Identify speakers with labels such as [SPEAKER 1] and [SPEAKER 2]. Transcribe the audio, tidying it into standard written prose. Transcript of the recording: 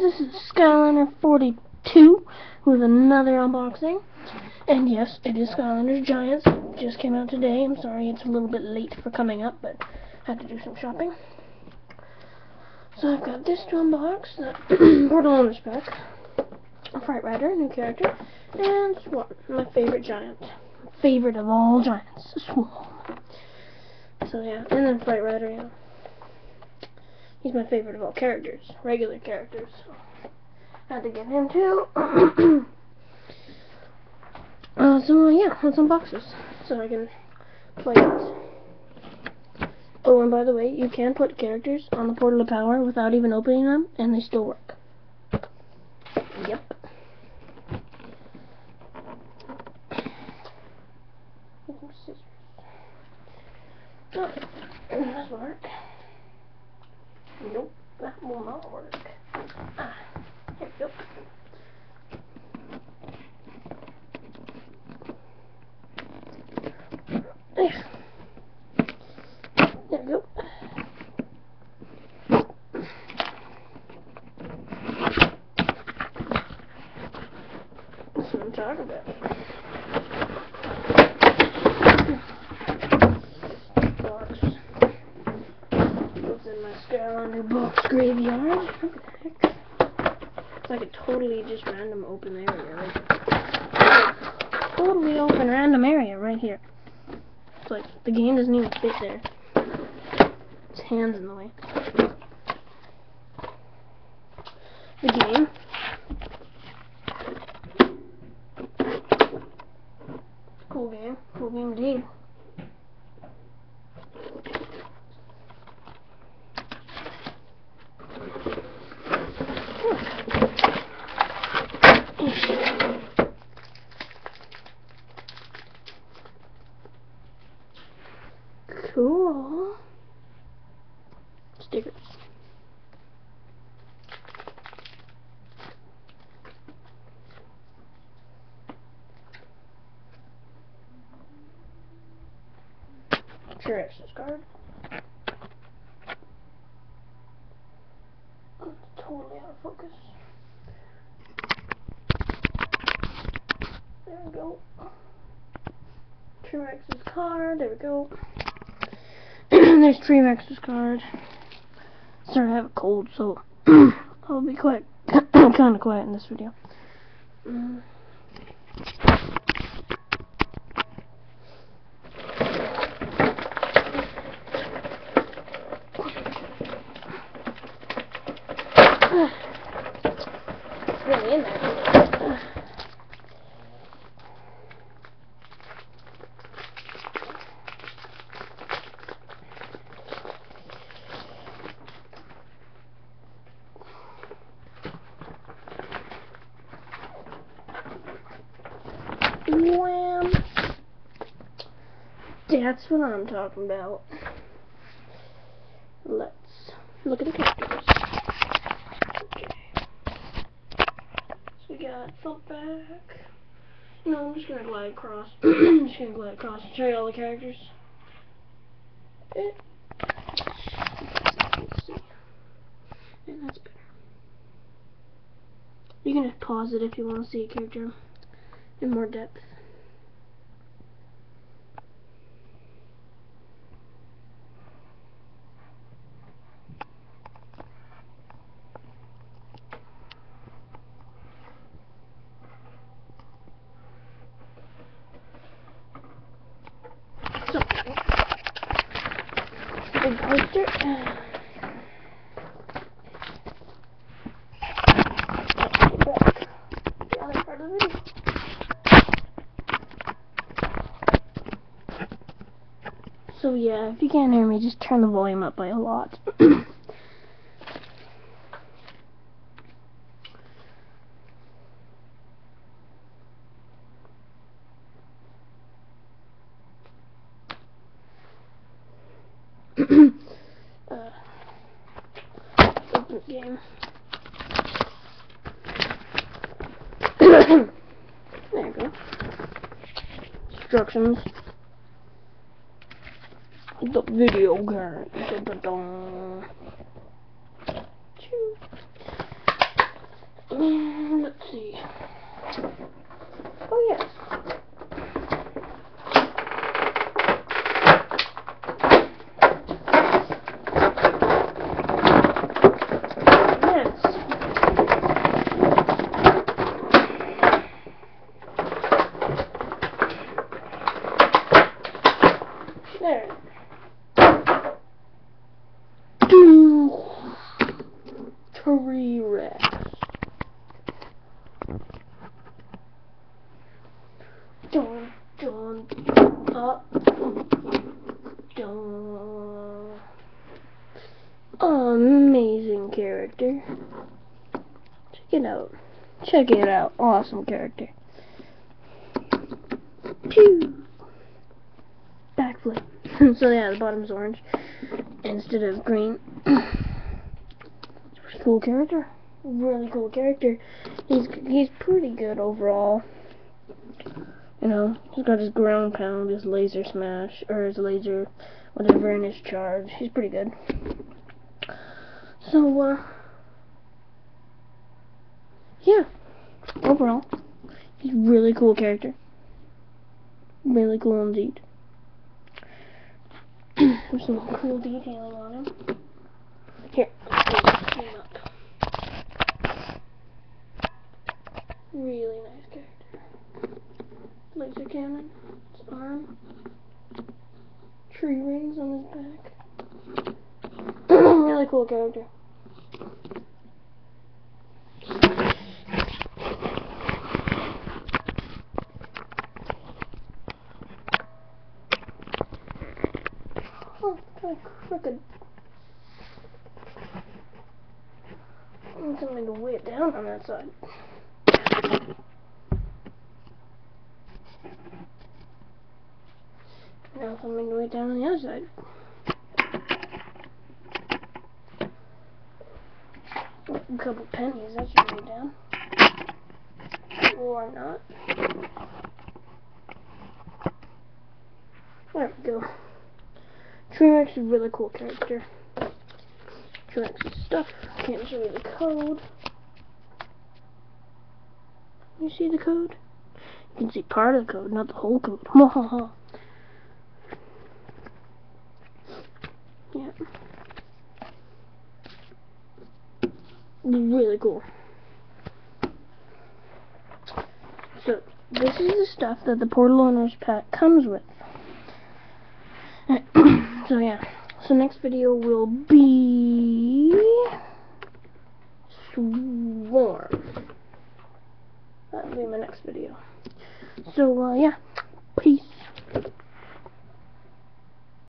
[SPEAKER 1] this is Skylander 42 with another unboxing. And yes, it is Skylanders Giants. It just came out today. I'm sorry it's a little bit late for coming up, but I had to do some shopping. So I've got this to unbox, the Portal Owner's Pack, a Fright Rider, new character, and Swarm, my favorite giant. Favorite of all giants, Swarm. So yeah, and then Fright Rider, yeah. He's my favorite of all characters, regular characters. So had to get him too. So yeah, let's unbox this so I can play it. Oh, and by the way, you can put characters on the Portal of Power without even opening them, and they still work. Yep. Some scissors. Oh, does this work? Nope, that will not work. Ah, here we go. There we go. That's what I'm talking about. Box. Goes in my Skylander box graveyard. What the heck? It's like a totally just random open area right totally open random area right here. It's like the game doesn't even fit there. His hand's in the way. The game. Cool game. Cool game indeed. Cool. Stickers. Access card. Oh, it's totally out of focus. There we go. T-Rex's card. There we go. There's T-Rex's card. Sorry, I have a cold, so I'll be quiet. Kind of quiet in this video. It's really in there. Wham! That's what I'm talking about. Let's look at the characters. Okay. So we got Thumpback. No, I'm just gonna glide across. I'm just gonna glide across and show you all the characters. Let's see. And that's better. You can just pause it if you want to see a character in more depth. So, big poster. The other part of the video. So yeah, if you can't hear me, just turn the volume up by a lot. Open game. There you go. Instructions. The video game. T-Rex. Dun, dun, dun. Amazing character. Check it out. Check it out. Awesome character. Pew! Backflip. So yeah, the bottom's orange instead of green. Cool character. Really cool character. He's pretty good overall. You know, he's got his ground pound, his laser smash, or his laser whatever, and his charge. He's pretty good. So, yeah. Overall, he's a really cool character. Really cool indeed. There's some cool detailing on him. Here, let's clean him up. Really nice character. Laser cannon, his arm, tree rings on his back. Really cool character. Oh, kind of crooked. I need something to weigh it down on that side. Now something to weigh it down on the other side. A couple pennies, that should weigh it down. Or not. There we go. T-Rex is a really cool character. T-Rex's stuff. Can't show you the code. You see the code? You can see part of the code, not the whole code. Yeah. Really cool. So, this is the stuff that the Portal Owners Pack comes with. So, yeah. So, next video will be Swarm. That'll be my next video. So, yeah.